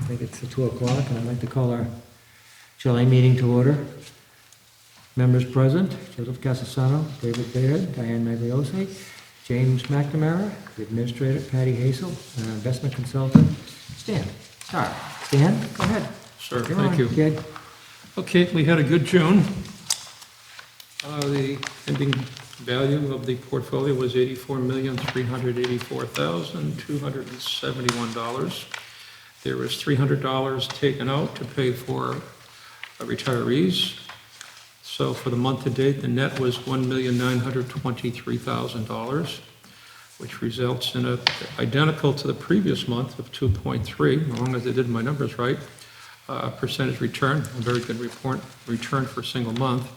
think it's 2 o'clock, and I'd like to call our July meeting to order. Members present, Joseph Casasano, David Baird, Diane Magliosi, James McNamara, the administrator, Patty Hazel, and our investment consultant, Stan. Stan, go ahead. Sure, You're thank on, you. kid. Okay, we had a good June. The ending value of the portfolio was $84,384,271. There was $300 taken out to pay for retirees. So for the month to date, the net was $1,923,000, which results in a identical to the previous month of 2.3, as long as I did my numbers right, percentage return, a very good return for a single month.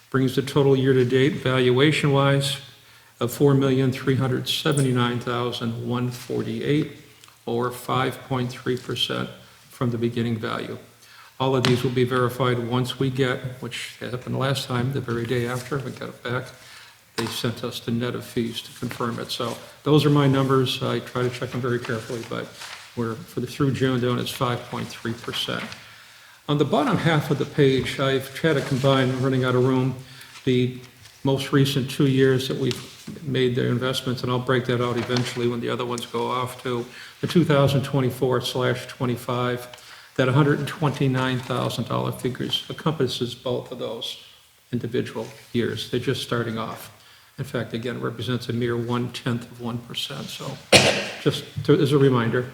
Brings the total year-to-date valuation-wise of $4,379,148, or 5.3% from the beginning value. All of these will be verified once we get, which happened last time, the very day after we got it back, they sent us the net of fees to confirm it. So those are my numbers. I try to check them very carefully, but through June, doing it's 5.3%. On the bottom half of the page, I've tried to combine, running out of room, the most recent 2 years that we've made their investments, and I'll break that out eventually when the other ones go off to the 2024/25. That $129,000 figures encompasses both of those individual years. They're just starting off. In fact, again, represents a mere 0.1%. So just as a reminder,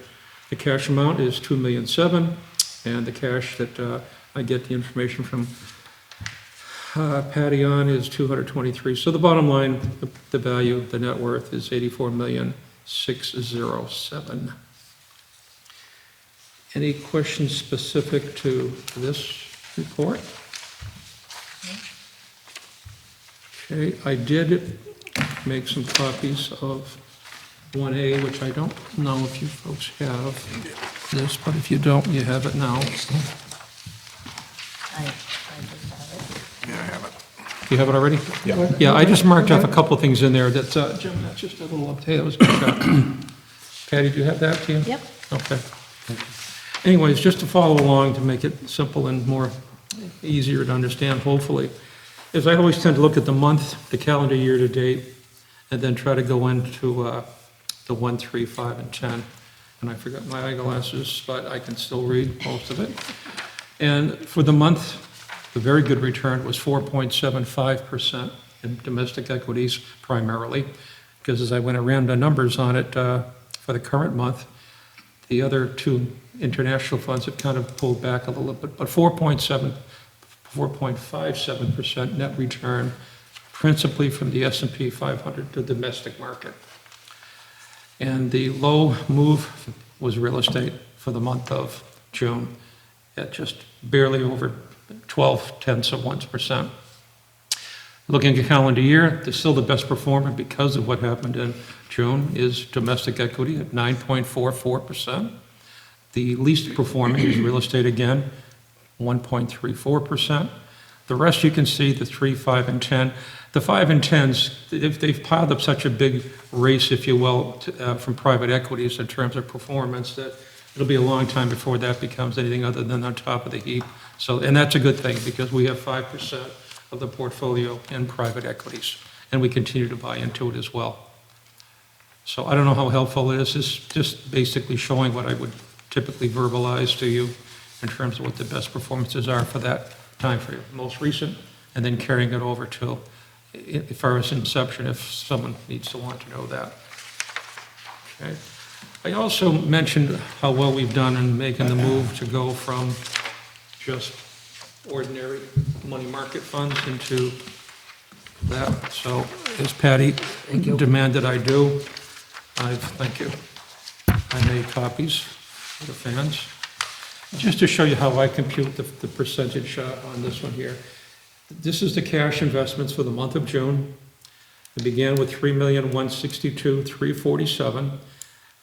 the cash amount is $2,700,000, and the cash that I get the information from Patty on is $223,000. So the bottom line, the value, the net worth is $84,607,000. Any questions specific to this report? Okay, I did make some copies of 1A, which I don't know if you folks have this, but if you don't, you have it now. I just have Yeah, I have it. You have it already? Yeah. Yeah, I just marked off a couple of things in there that, Jim, that's just a little update. That was good job. Patty, do you have that to you? it. Yep. Okay. Anyways, just to follow along, to make it simple and more easier to understand, hopefully, is I always tend to look at the month, the calendar year to date, and then try to go into the 1, 3, 5, and 10. And I forgot my eyeglasses, but I can still read most of it. And for the month, the very good return was 4.75% in domestic equities primarily, because as I went around the numbers on it for the current month, the other two international funds have kind of pulled back a little bit, but 4.57% net return, principally from the S&P 500, the domestic market. And the low move was real estate for the month of June at just barely over 0.12%. Looking at calendar year, still the best performer because of what happened in June is domestic equity at 9.44%. The least performing is real estate again, 1.34%. The rest you can see, the 3, 5, and 10. The 5 and 10s, they've piled up such a big race, if you will, from private equities in terms of performance that it'll be a long time before that becomes anything other than on top of the heap. So, and that's a good thing because we have 5% of the portfolio in private equities, and we continue to buy into it as well. So I don't know how helpful it is. It's just basically showing what I would typically verbalize to you in terms of what the best performances are for that time frame, most recent, and then carrying it over to as far as inception if someone needs to want to know that. Okay. I also mentioned how well we've done in making the move to go from just ordinary money market funds into that. So as Patty demanded I do, thank you. I made copies for the fans. Just to show you how I compute the percentage on this one here. This is the cash investments for the month of June. It began with $3,162,347.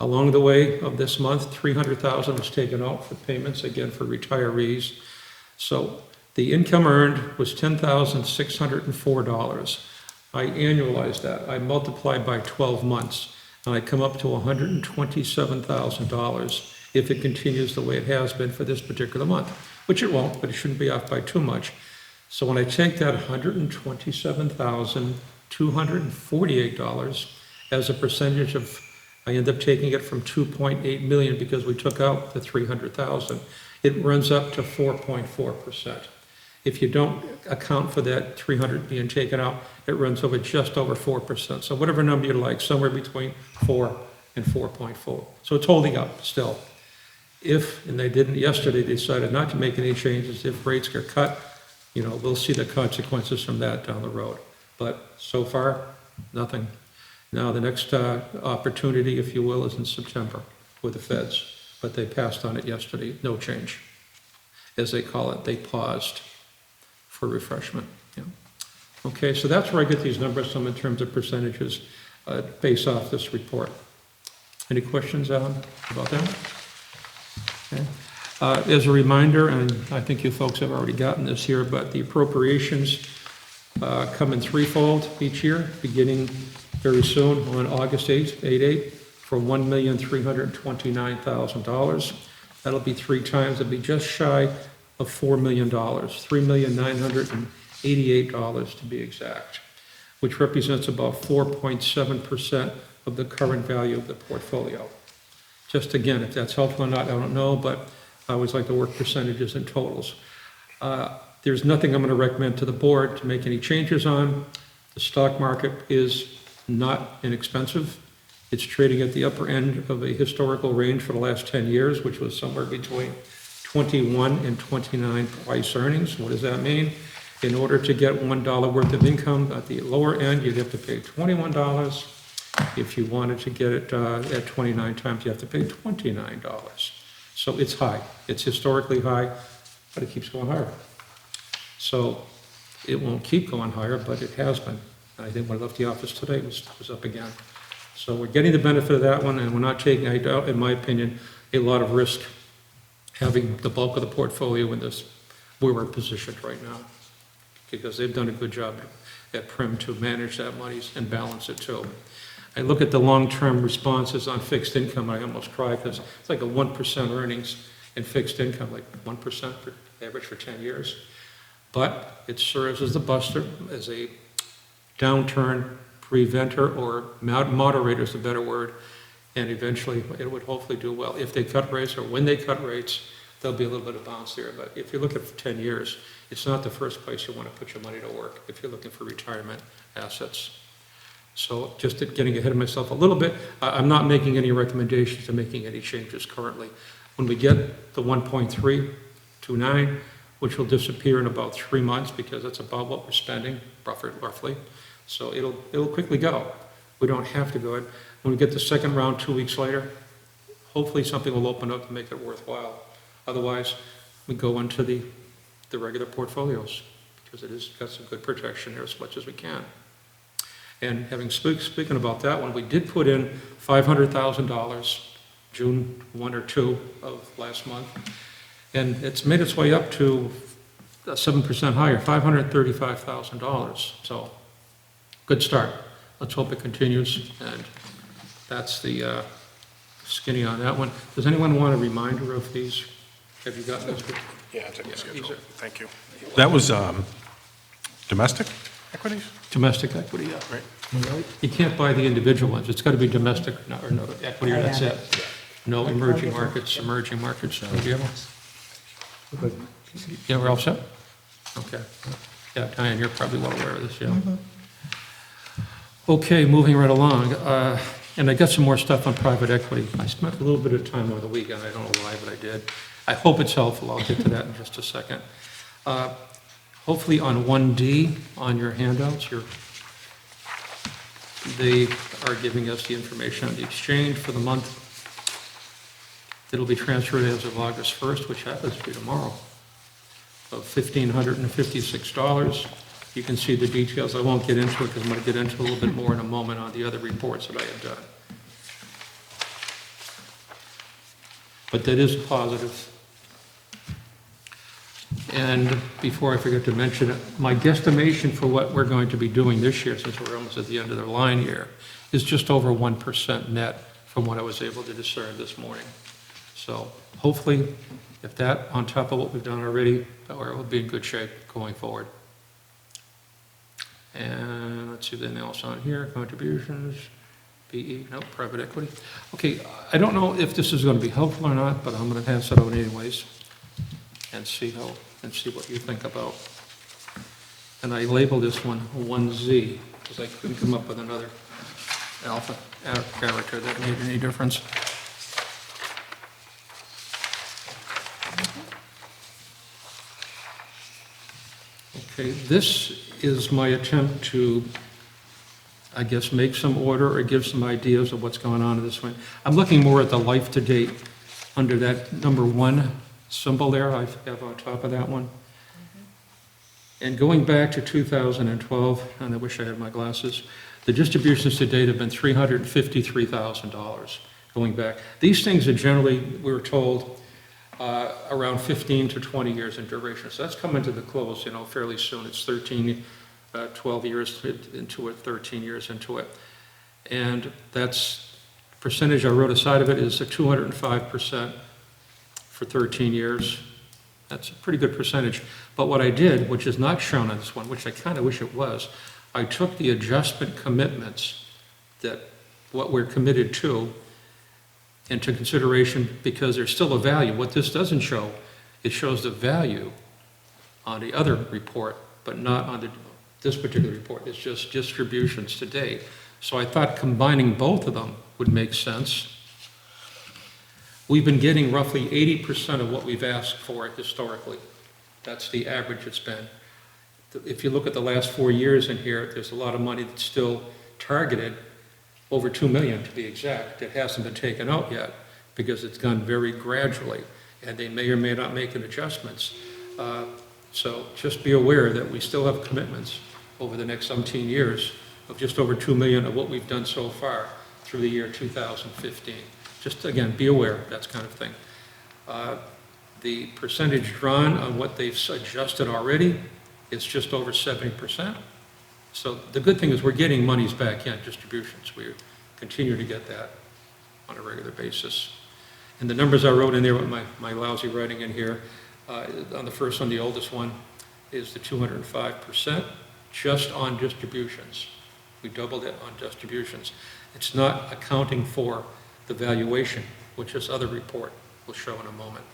Along the way of this month, $300,000 was taken out for payments, again for retirees. So the income earned was $10,604. I annualized that. I multiplied by 12 months, and I come up to $127,000 if it continues the way it has been for this particular month, which it won't, but it shouldn't be off by too much. So when I take that $127,248 as a percentage of, I end up taking it from 2.8 million because we took out the 300,000. It runs up to 4.4%. If you don't account for that 300 being taken out, it runs over just over 4%. So whatever number you like, somewhere between 4 and 4.4. So it's holding up still. If, and they didn't yesterday, they decided not to make any changes, if rates get cut, we'll see the consequences from that down the road. But so far, nothing. Now, the next opportunity, if you will, is in September with the feds, but they passed on it yesterday, no change. As they call it, they paused for refreshment. Yeah. Okay, so that's where I get these numbers from in terms of percentages based off this report. Any questions about that? Okay. As a reminder, and I think you folks have already gotten this here, but the appropriations come in threefold each year, beginning very soon on August 8th, for $1,329,000. That'll be 3 times, it'll be just shy of $4 million, $3,988 to be exact, which represents about 4.7% of the current value of the portfolio. Just again, if that's helpful or not, I don't know, but I always like to work percentages and totals. There's nothing I'm going to recommend to the board to make any changes on. The stock market is not inexpensive. It's trading at the upper end of a historical range for the last 10 years, which was somewhere between 21 and 29 price earnings. What does that mean? In order to get $1 worth of income at the lower end, you'd have to pay $21. If you wanted to get it at 29 times, you have to pay $29. So it's high. It's historically high, but it keeps going higher. So it won't keep going higher, but it has been. I think when I left the office today, it was up again. So we're getting the benefit of that one, and we're not taking, in my opinion, a lot of risk having the bulk of the portfolio in this, where we're positioned right now, because they've done a good job at Prim to manage that money and balance it too. I look at the long-term responses on fixed income, I almost cry, because it's like a 1% earnings in fixed income, like 1% for average for 10 years. But it serves as the buster, as a downturn preventer, or moderator is a better word, and eventually it would hopefully do well. If they cut rates, or when they cut rates, there'll be a little bit of bounce there. But if you look at 10 years, it's not the first place you want to put your money to work if you're looking for retirement assets. So just getting ahead of myself a little bit, I'm not making any recommendations to making any changes currently. When we get the 1.329, which will disappear in about 3 months, because that's about what we're spending, roughly. So it'll quickly go. We don't have to go it. When we get the second round 2 weeks later, hopefully something will open up to make it worthwhile. Otherwise, we go into the regular portfolios, because it has got some good protection there as much as we can. And speaking about that one, we did put in $500,000 June 1 or 2 of last month, and it's made its way up to 7% higher, $535,000. So good start. Let's hope it continues, and that's the skinny on that one. Does anyone want a reminder of these? Have you gotten this? Yeah, it's in the Yeah, schedule. these are- Thank you. That was domestic equities? Domestic equity, yeah. Right. You can't buy the individual ones. It's got to be domestic or no equity, or that's it. No emerging markets, emerging markets. Do you have one? Yeah, we're all set? Okay. Yeah, Diane, you're probably well aware of this, yeah. Okay, moving right along. And I got some more stuff on private equity. I spent a little bit of time over the weekend. I don't know why, but I did. I hope it's helpful. I'll get to that in just a second. Hopefully on 1D on your handouts, they are giving us the information on the exchange for the month. It'll be transferred as of August 1st, which happens to be tomorrow, of $1,556. You can see the details. I won't get into it because I'm going to get into a little bit more in a moment on the other reports that I have done. But that is positive. And before I forget to mention it, my guesstimation for what we're going to be doing this year, since we're almost at the end of the line here, is just over 1% net from what I was able to discern this morning. So hopefully, if that, on top of what we've done already, we'll be in good shape going forward. And let's see if there's anything else on here, contributions, PE, no, private equity. Okay, I don't know if this is going to be helpful or not, but I'm going to pass it out anyways and see what you think about. And I labeled this one 1Z because I couldn't come up with another alpha character that made any difference. Okay, this is my attempt to, I guess, make some order or give some ideas of what's going on in this one. I'm looking more at the life to date under that number 1 symbol there I have on top of that one. And going back to 2012, and I wish I had my glasses, the distributions to date have been $353,000 going back. These things are generally, we were told, around 15 to 20 years in duration. So that's coming to the close, fairly soon. It's 12 years into it, 13 years into it. And that's percentage I wrote aside of it is a 205% for 13 years. That's a pretty good percentage. But what I did, which is not shown on this one, which I kind of wish it was, I took the adjustment commitments that what we're committed to into consideration because there's still a value. What this doesn't show, it shows the value on the other report, but not on this particular report. It's just distributions to date. So I thought combining both of them would make sense. We've been getting roughly 80% of what we've asked for historically. That's the average it's been. If you look at the last 4 years in here, there's a lot of money that's still targeted, over $2 million to be exact, that hasn't been taken out yet because it's gone very gradually, and they may or may not make an adjustments. So just be aware that we still have commitments over the next 17 years of just over $2 million of what we've done so far through the year 2015. Just again, be aware of that kind of thing. The percentage drawn on what they've adjusted already is just over 70%. So the good thing is we're getting monies back in distributions. We continue to get that on a regular basis. And the numbers I wrote in there with my lousy writing in here, on the first one, the oldest one, is the 205% just on distributions. We doubled it on distributions. It's not accounting for the valuation, which this other report will show in a moment,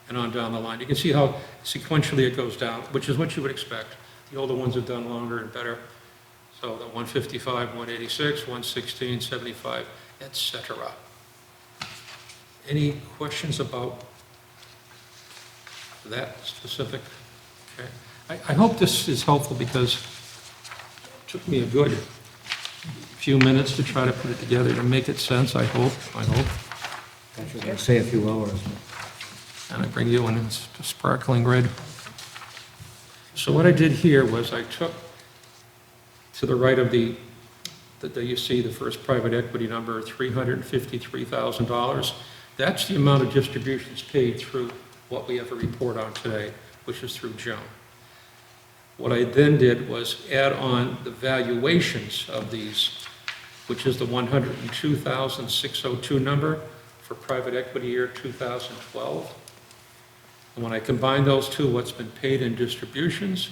and on down the line. You can see how sequentially it goes down, which is what you would expect. The older ones have done longer and better. So the 155, 186, 116, 75, etc. Any questions about that specific? Okay. I hope this is helpful because it took me a good few minutes to try to put it together to make it sense, I hope. I was going to say a few hours. And I bring you in sparkling red. So what I did here was I took to the right of you see the first private equity number, $353,000. That's the amount of distributions paid through what we have a report on today, which is through June. What I then did was add on the valuations of these, which is the 102,602 number for private equity year 2012. And when I combine those two, what's been paid in distributions,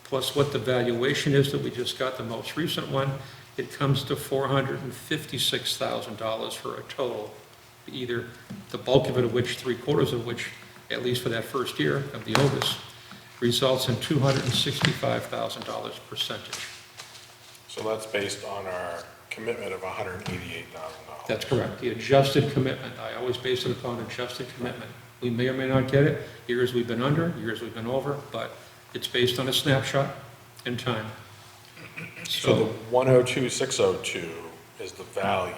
plus what the valuation is that we just got, the most recent one, it comes to $456,000 for a total, either the bulk of it, of which 3/4 of which, at least for that first year of the oldest, results in $265,000 percentage. So that's based on our commitment of $188,000. That's correct, the adjusted commitment. I always base it upon adjusted commitment. We may or may not get it, years we've been under, years we've been over, but it's based on a snapshot in time. So the 102,602 is the value.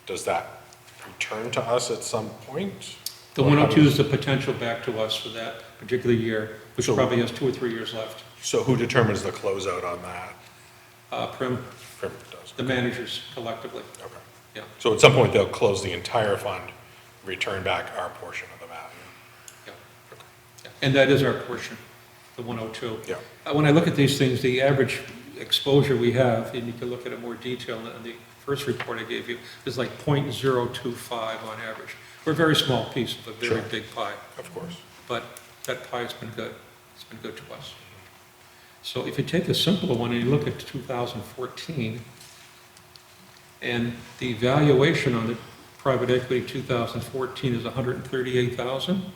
Does that return to us at some point? The 102 is the potential back to us for that particular year, which So- probably has 2 or 3 years left. So who determines the closeout on that? Prim, Prim does. the managers collectively, Okay. yeah, So at some point, they'll close the entire fund, return back our portion of the value. yeah. Yeah. And that is our portion, the 102. Yeah. When I look at these things, the average exposure we have, and you can look at it more detail in the first report I gave you, is like 0.025 on average, We're a very small piece of a very Sure. big pie, Of course. but that pie's been good. It's been good to us. So if you take a simpler one and you look at 2014, and the valuation on the private equity 2014 is 138,000,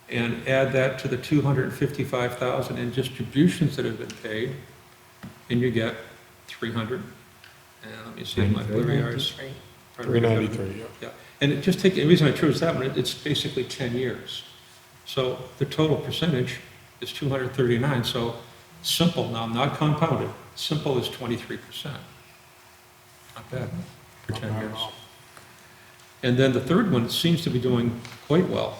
and add that to the 255,000 in distributions that have been paid, and you get 300. And let me see, my blurry eyes. 393, yeah. Yeah, and it just take, the reason I chose that one, it's basically 10 years. So the total percentage is 239, so simple, now not compounded, simple is 23%. Not bad for 10 years. And then the third one seems to be doing quite well.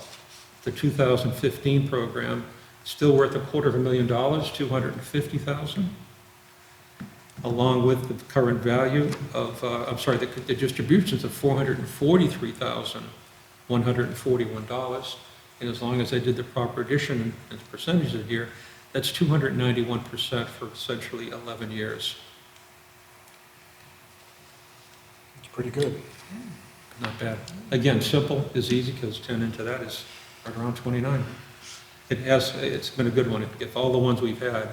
The 2015 program, still worth $250,000, 250,000, along with the current value of, the distributions of $443,141. And as long as I did the proper addition and percentages here, that's 291% for essentially 11 years. It's pretty good. Not bad. Again, simple is easy because 10 into that is right around 29. It's been a good one. If all the ones we've had,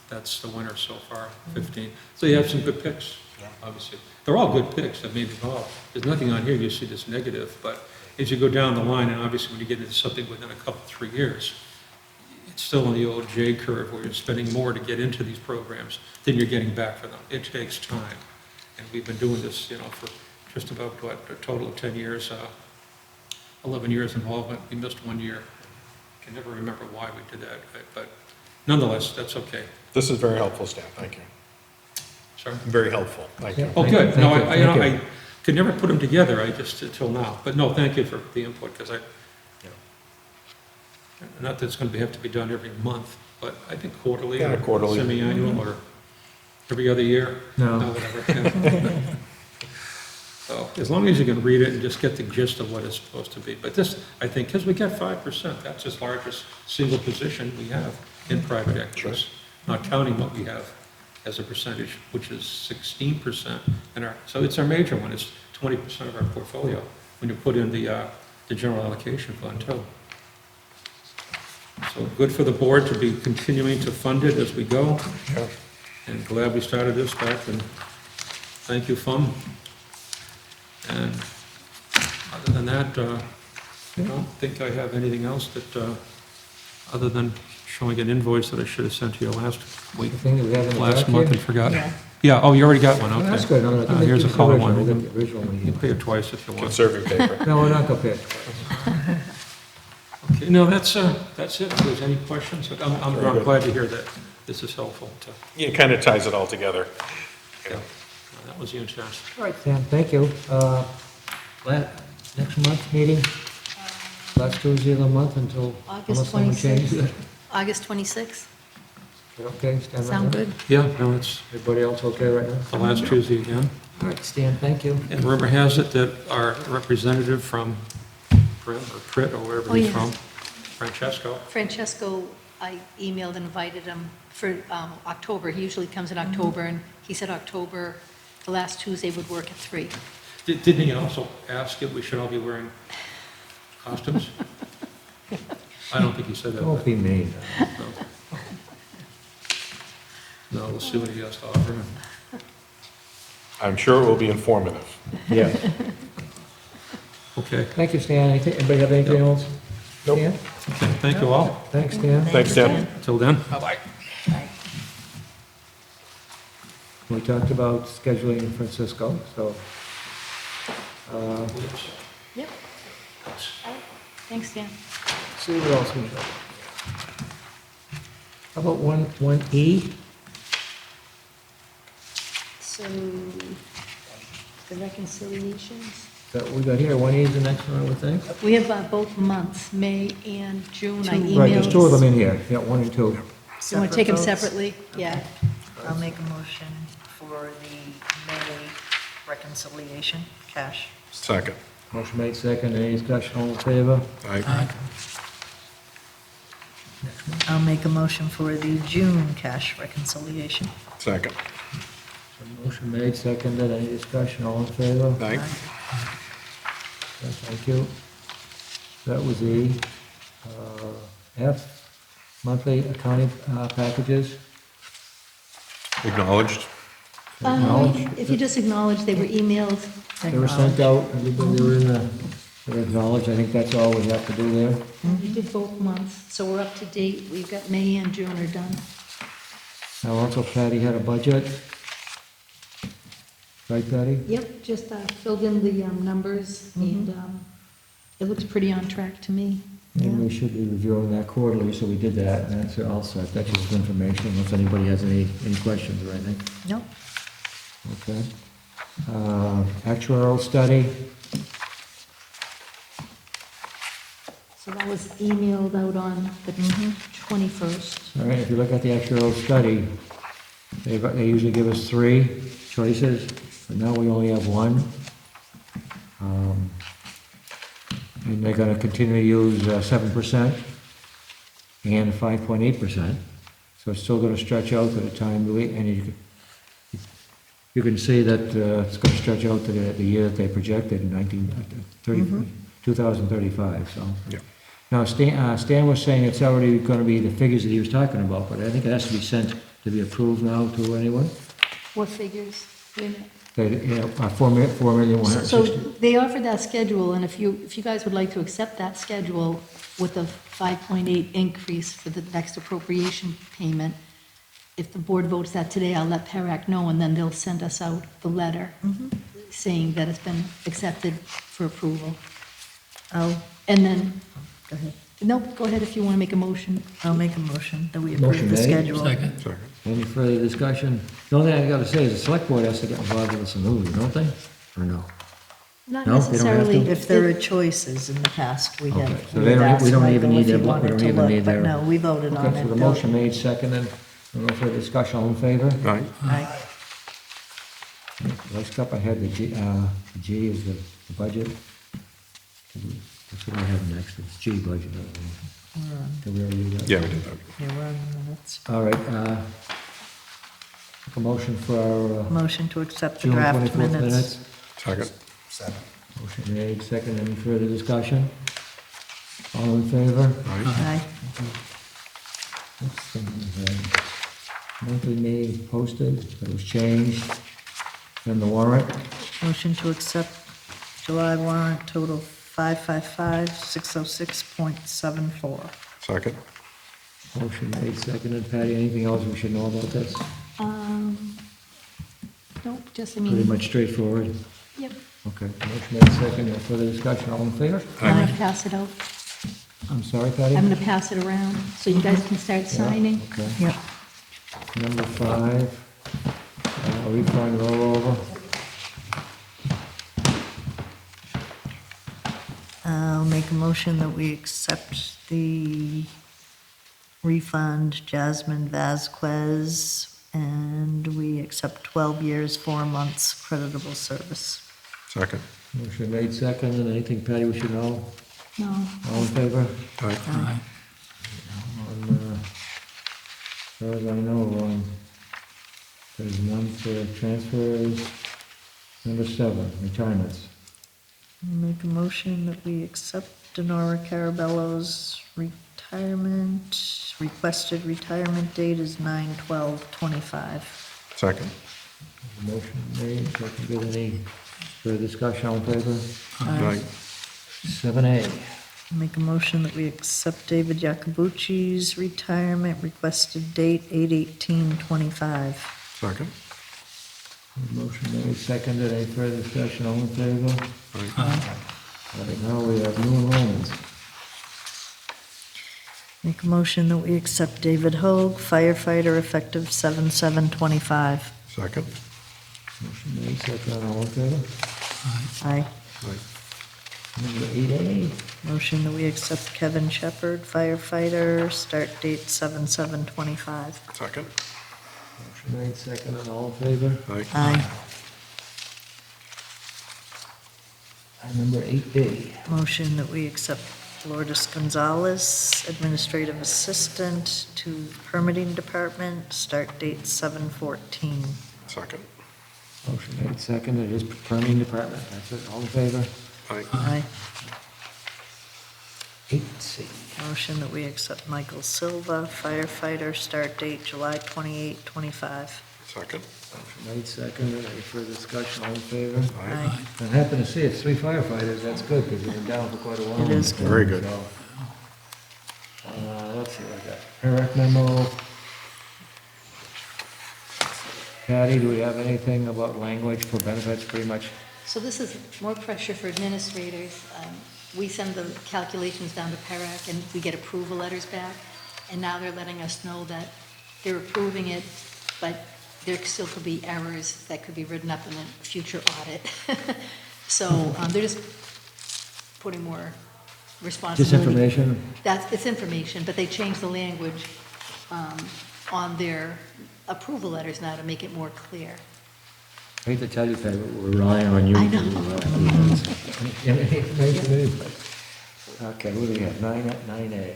that's the winner so far, 15. So you have some good picks, Yeah. obviously. They're all good picks, I mean, there's nothing on here you see that's negative, but as you go down the line, and obviously when you get into something within a couple, 3 years, it's still on the old J curve where you're spending more to get into these programs than you're getting back for them. It takes time. And we've been doing this, for just about, a total of 10 years, 11 years involvement. We missed 1 year. I can never remember why we did that, but nonetheless, that's okay. This is very helpful, Stan, thank you. Sorry? Very helpful, thank you. Yeah. Oh, good. Thank No, you, thank you. I could never put them together, until now. But no, thank you for the input, because not that it's going to have to be done every month, but I think quarterly. Yeah, or quarterly. Semi-annual, or every other year. No. Whatever. Yeah. So as long as you can read it and just get the gist of what it's supposed to be. But this, I think, because we get 5%, that's as large as single position we have in private equities, not counting what we have as a percentage, which is 16% in our, so it's our major one, it's 20% of our portfolio when you put in the general allocation fund too. So good for the board to be continuing to fund it as we go, Yeah. and glad we started this back, and thank you, FUM. And other than that, I don't think I have anything else that, other than showing an invoice that I should have sent to you last week, The thing that we have in the last back month here? and forgot. Yeah. Yeah, oh, you already got one, Oh, okay. that's good. No, no, give me- Here's a give us the color original. one. We got the original one You here. can pay it twice if you want. Conserving paper. No, we're not gonna pay it. Okay, no, that's it. If there's any questions, I'm Very good. glad to hear that this is helpful to, It kind of ties it all together. yeah, that was the intent. All right, Sam, thank you. Next month meeting, last Tuesday of the month until, August unless someone 26th. changes it. August 26th, Okay, stand right sound there. good? Yeah, no, it's Everybody else okay right now? the last Tuesday again. All right, Stan, thank you. And rumor has it that our representative from Pritt, or wherever Oh, he's yes. from, Francesco, Francesco, I emailed and invited him for October. He usually comes in October, and he said October, the last Tuesday would work at 3. didn't he also ask if we should all be wearing costumes? I don't think he said that. Don't be mean. but- No, we'll see what he has to offer. I'm sure it will be informative. Yes. Okay, Thank you, Stan. Anybody have anything else? Nope. Stan? okay, thank you all. Thanks, Stan. Thanks, Tim. Till then. We talked about scheduling Francisco, so, Yep. Thanks, Dan. see what else we got. How about 1E? So, the reconciliations? That we got here, 1E is the next one, I would think? We have both months, May and June. I emailed. Right, there's two of them in here, yeah, 1 and 2. You want to take them Separate votes? separately? Yeah. I'll make a motion for the May reconciliation, cash. Second. Motion made second, any discussion, all in favor? Aye. I'll make a motion for the June cash reconciliation. Second. Motion made second, any discussion, all in favor? Aye. Yes, thank you. That was E. F, monthly accounting packages. Acknowledged? Acknowledged. If you just acknowledge, they were emailed. They were sent out, everybody were in the, they were acknowledged, I think that's all we have to do there. We did both months, so we're up to date. We've got May and June are done. Now also Patty had a budget. Right, Patty? Yep, just filled in the numbers, and it looks pretty on track to me. And we should be reviewing that quarterly, so we did that, and that's all set. That's just information, unless anybody has any questions or anything. No? Okay. Actuarial study, So that was emailed out on the 21st. all right, if you look at the actuarial study, they usually give us 3 choices, but now we only have 1. And they're gonna continue to use 7% and 5.8%. So it's still gonna stretch out to the time, and you can see that it's gonna stretch out to the year that they projected, 2035, so. Yeah. Now, Stan was saying it's already gonna be the figures that he was talking about, but I think it has to be sent to be approved now to anyone. What figures? Wait a minute. That, you know, 4,160,000. So they offered that schedule, and if you guys would like to accept that schedule with a 5.8 increase for the next appropriation payment, if the board votes that today, I'll let PERAC know, and then they'll send us out the letter saying that it's been accepted for approval. I'll, And then, go ahead. no, go ahead if you want to make a motion. I'll make a motion that we Motion approve the made. schedule. Second. Any further discussion? The only thing I gotta say is the select board has to get involved with this annuity, don't they? Or no? Not No, they don't have to? necessarily. If there are choices in the past, we Okay, have. so we they have don't- asked we don't even Michael need if he their- we wanted don't to even look, need but their- no, we voted on Okay, it. so the motion made, seconded. No further discussion, all in favor? Aye. Aye. Let's skip ahead, the G is the budget. That's what I have next, it's G budget. We're on, Did we already do that? Yeah, we did that. yeah, we're on the minutes. All right, make a motion for our Motion to accept the June draft 24th minutes. minutes. Second. Motion made, second, any further discussion? All in favor? Aye. Aye. Next thing we have monthly meeting posted, that was changed. Then the warrant, Motion to accept July warrant total 555,606.74. Second. motion made, seconded. Patty, anything else we should know about this? Nope, just, I Pretty mean, much straightforward. yep, Okay, motion made, second, no further discussion, all in favor? I'm going to pass it out. I'm sorry, Patty? I'm going to pass it around, so you guys can start signing. Okay. Yep. Number 5, refund rollover. I'll make a motion that we accept the refund Jasmine Vasquez, and we accept 12 years, 4 months creditable service. Second. Motion made, seconded, anything, Patty, we should know? No, All in favor? Aye. On, as far as I know, there's none for transfers. Number 7, retirements. I'll make a motion that we accept Denora Carabello's retirement. Requested retirement date is 9/12/25. Second. Motion made, seconded, any further discussion, all in favor? Aye. 7A. Make a motion that we accept David Yacobucci's retirement, requested date 8/18/25. Second. Motion made, seconded, any further discussion, all in favor? Aye. All right, now we have new enrollments. Make a motion that we accept David Hoag, firefighter, effective 7/7/25. Second. Motion made, seconded, all in favor? Aye. Aye. Number 8A. Motion that we accept Kevin Shepherd, firefighter, start date 7/7/25. Second. Motion made, seconded, all in favor? Aye. Aye. Number 8B. Motion that we accept Lourdes Gonzalez, administrative assistant to permitting department, start date 7/14. Second. Motion made, seconded, it is permitting department, that's it, all in favor? Aye. 8C. Motion that we accept Michael Silva, firefighter, start date July 28, 25. Second? Motion made, seconded, any further discussion, all in favor? Aye. I'm happy to see it's 3 firefighters, that's good, because they've been down for quite a while. It is good. Very good. So, let's see what I got. Eric memo. Patty, do we have anything about language for benefits, pretty much? So this is more pressure for administrators. We send the calculations down to PERAC, and we get approval letters back, and now they're letting us know that they're approving it, but there still could be errors that could be written up in a future audit. So they're just putting more responsibility. Just information? It's information, but they changed the language on their approval letters now to make it more clear. I hate to tell you, Patty, but we're relying on you. I know. Any information, anybody? Okay, what do we have? 9A.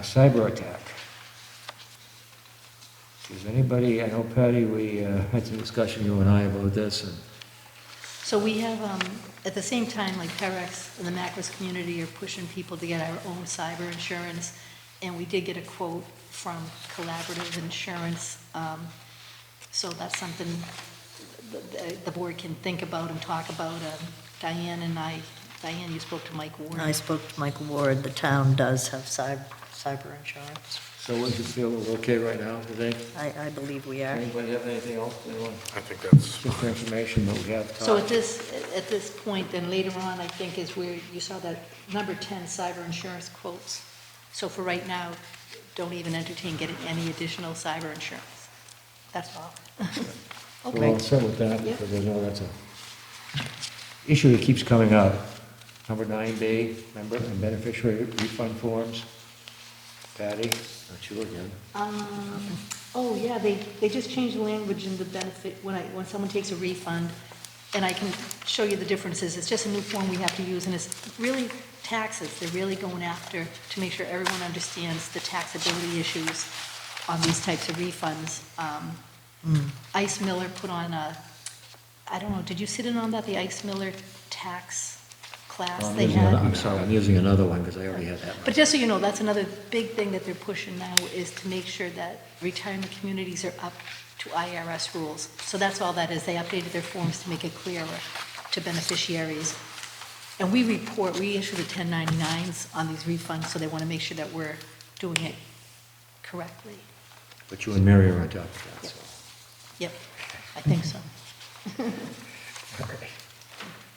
Cyber attack. Does anybody, I know Patty, we had some discussion, you and I, about this, and So we have, at the same time, like PEREX and the Macros community are pushing people to get our own cyber insurance, and we did get a quote from Collaborative Insurance. So that's something the board can think about and talk about. Diane and I, Diane, you spoke to Mike Ward. I spoke to Michael Ward. The town does have cyber insurance. so what do you feel, we're okay right now, do you think? I believe we are. Anybody have anything else they want? I think that's, Just for information, but we have So talked. at this point, then later on, I think is where you saw that number 10 cyber insurance quotes. So for right now, don't even entertain getting any additional cyber insurance. That's all. We're all set with that, Yeah. because I know that's a issue that keeps coming up. Number 9B, member and beneficiary refund forms. Patty, not you again. Oh, yeah, they just changed the language in the benefit, when someone takes a refund, and I can show you the differences. It's just a new form we have to use, and it's really taxes. They're really going after to make sure everyone understands the taxability issues on these types of refunds. Ice Miller put on I don't know, did you sit in on that, the Ice Miller tax class they had? I'm sorry, I'm using another one, because I already had that one. But just so you know, that's another big thing that they're pushing now, is to make sure that retirement communities are up to IRS rules. So that's all that is. They updated their forms to make it clearer to beneficiaries. And we issue the 1099s on these refunds, so they want to make sure that we're doing it correctly. But you and Mary are on top of that, so. Yep, I think so. Okay.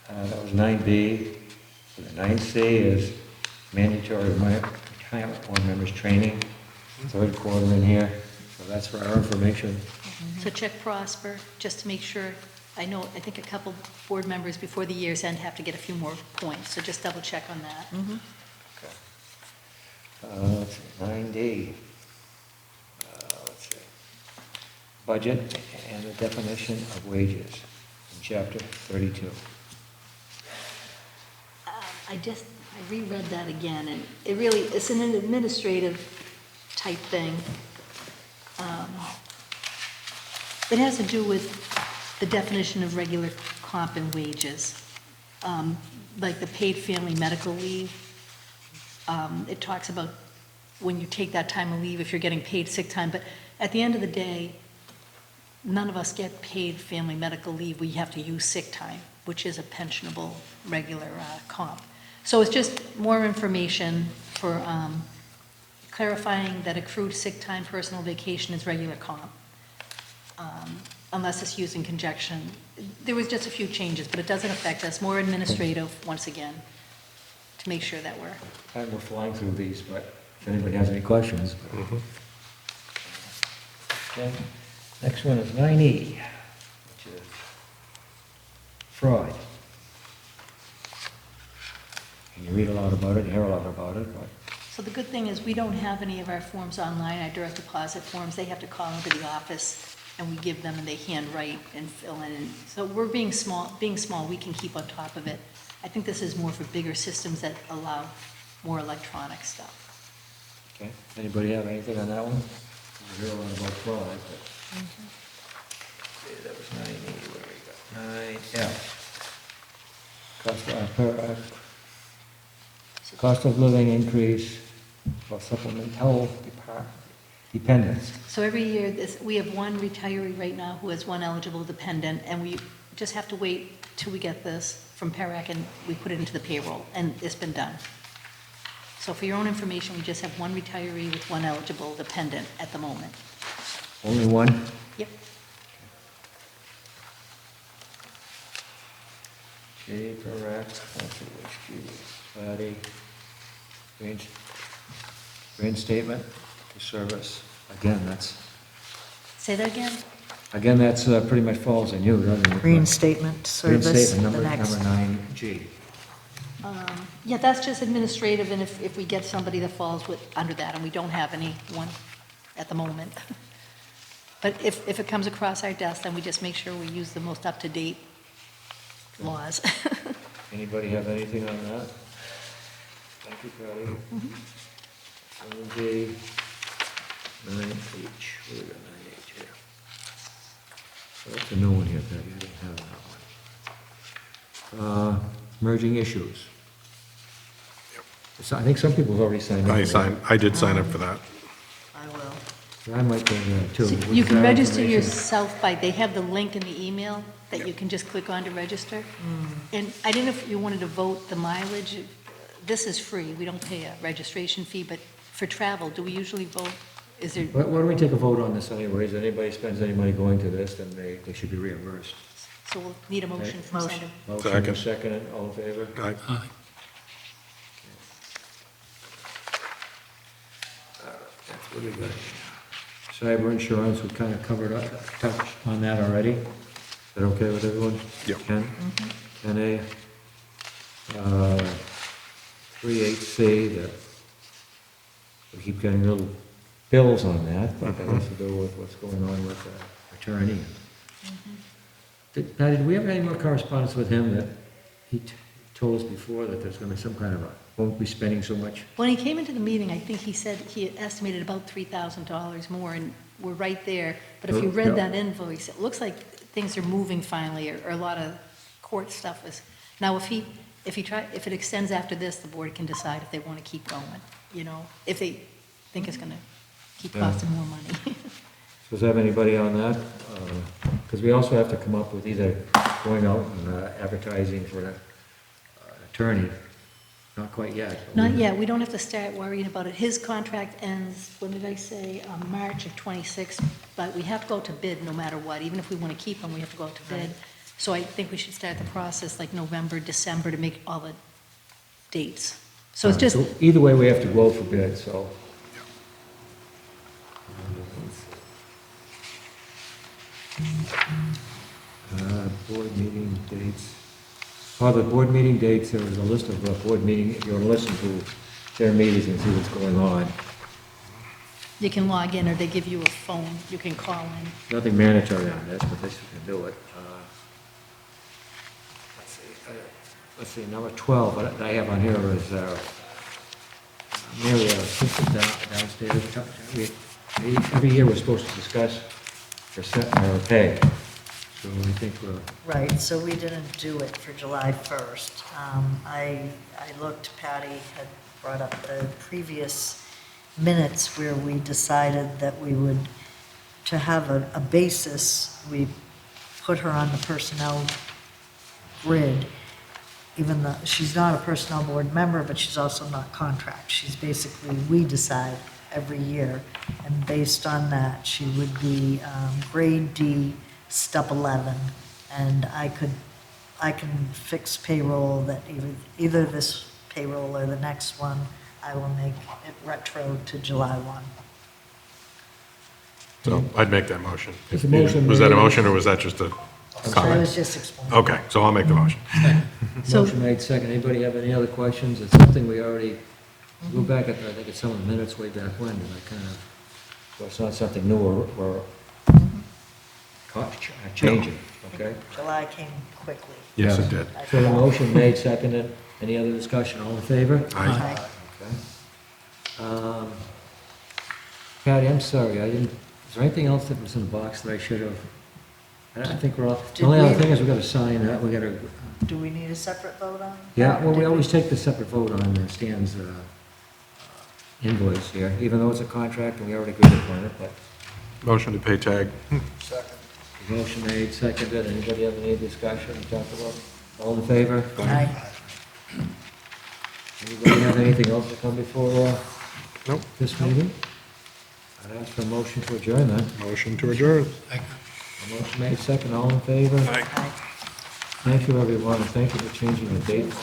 That was 9B. The 9C is mandatory retirement board members training, third quarter in here. So that's for our information. So check Prosper, just to make sure. I think a couple board members before the year's end have to get a few more points, so just double check on that. Let's see, 9D. Let's see. Budget and the definition of wages in chapter 32. I reread that again, and it's an administrative type thing. It has to do with the definition of regular comp and wages. Like the paid family medical leave. It talks about when you take that time of leave, if you're getting paid sick time, but at the end of the day, none of us get paid family medical leave. We have to use sick time, which is a pensionable regular comp. So it's just more information for clarifying that accrued sick time, personal vacation is regular comp, unless it's used in conjunction. There was just a few changes, but it doesn't affect us. More administrative, once again, to make sure that we're... And we're flying through these, but if anybody has any questions. Okay. Next one is 9E, which is fraud. And you read a lot about it, you hear a lot about it, but So the good thing is, we don't have any of our forms online, our direct deposit forms. They have to call into the office, and we give them, and they handwrite and fill in. So we're being small, we can keep on top of it. I think this is more for bigger systems that allow more electronic stuff. okay. Anybody have anything on that one? We hear a lot about fraud, but. Okay, that was 9E, where we go? 9F. Cost of living increase for supplemental dependents. So every year, we have one retiree right now who has one eligible dependent, and we just have to wait till we get this from PERAC, and we put it into the payroll, and it's been done. So for your own information, we just have one retiree with one eligible dependent at the moment. Only one? Yep. J. Perrack, Council Whiskey, Patty, reinstatement to service. Again, Say that again? that's pretty much falls on you, doesn't it? Reinstatement service, Reinstatement, the number next. 9G. Yeah, that's just administrative, and if we get somebody that falls under that, and we don't have anyone at the moment. But if it comes across our desk, then we just make sure we use the most up-to-date laws. Anybody have anything on that? Thank you, Patty. 7G, 9H, what do we got 9H here? So that's a new one here, Patty, I didn't have that one. Merging issues. So I think some people have already signed up. I did sign up for that. I will. I might go there too. So What you is can that register information? yourself they have the link in the email that you can just click on to register. And I didn't know if you wanted to vote the mileage. This is free, we don't pay a registration fee, but for travel, do we usually vote? Is there, Why don't we take a vote on this anyways? Anybody spends any money going to this, then they should be reimbursed. so we'll need a motion from Motion. Senator. Motion Second. second, all in favor? Aye. What do we got? Cyber insurance, we kind of covered, touched on that already. Is that okay with everyone? Yep. Ken? 10A. 38C, that, we keep getting little bills on that, but that has to do with what's going on with the attorney. Patty, did we have any more correspondence with him that he told us before that there's going to be some kind of won't be spending so much? When he came into the meeting, I think he said he had estimated about $3,000 more, and we're right there. But if you Yeah. read that invoice, it looks like things are moving finally, or a lot of court stuff is. Now, if it extends after this, the board can decide if they want to keep going, if they think it's going to keep Yeah. costing more money. Does have anybody on that? Because we also have to come up with either going out and advertising for an attorney. Not quite yet. but Not we- yet, we don't have to start worrying about it. His contract ends, when did I say, March of '26, but we have to go to bid no matter what. Even if we want to keep him, we have to go out to bid. So I think we should start the process like November, December to make all the dates. So it's just, So either way, we have to go for bid, so. Board meeting dates. The board meeting dates, there was a list of board meeting, if you want to listen to their meetings and see what's going on. you can log in, or they give you a phone, you can call in. Nothing mandatory on this, but this you can do it. Let's see, number 12, what I have on here is Mary, downstairs. Every year we're supposed to discuss our pay. So we think we're, Right, so we didn't do it for July 1st. I looked, Patty had brought up the previous minutes where we decided that we would, to have a basis, we put her on the personnel grid, even though she's not a personnel board member, but she's also not contract. She's basically, we decide every year, and based on that, she would be grade D, step 11, and I can fix payroll that either this payroll or the next one, I will make it retro to July 1. So I'd make that motion. It's a motion Was that a made. motion, or was that just a I comment? was just explaining. Okay, so I'll make the motion. So- motion made second. Anybody have any other questions? It's something we already, go back at, I think it's some of the minutes way back when, and I kind of, so it's not something new or changing, okay? July came quickly. Yes, Yeah. it did. I So the forgot. motion made, seconded. Any other discussion? All in favor? Aye. Okay. Patty, I'm sorry, I didn't, is there anything else that was in the box that I should have I think we're all, the Did only other we- thing is we gotta sign that, we gotta, Do we need a separate vote on? yeah, that? well, we Did always take the separate vote on Stan's invoice here, even though it's a contract and we already agreed upon it, but Motion to pay tag. motion made, seconded, anybody have any discussion, talk about, all in favor? Aye. Anybody have anything else to come before Nope. this meeting? I'd ask for a motion to adjourn then. Motion to adjourn. A motion made, second, all in favor? Aye. Thank you, everyone, and thank you for changing the date.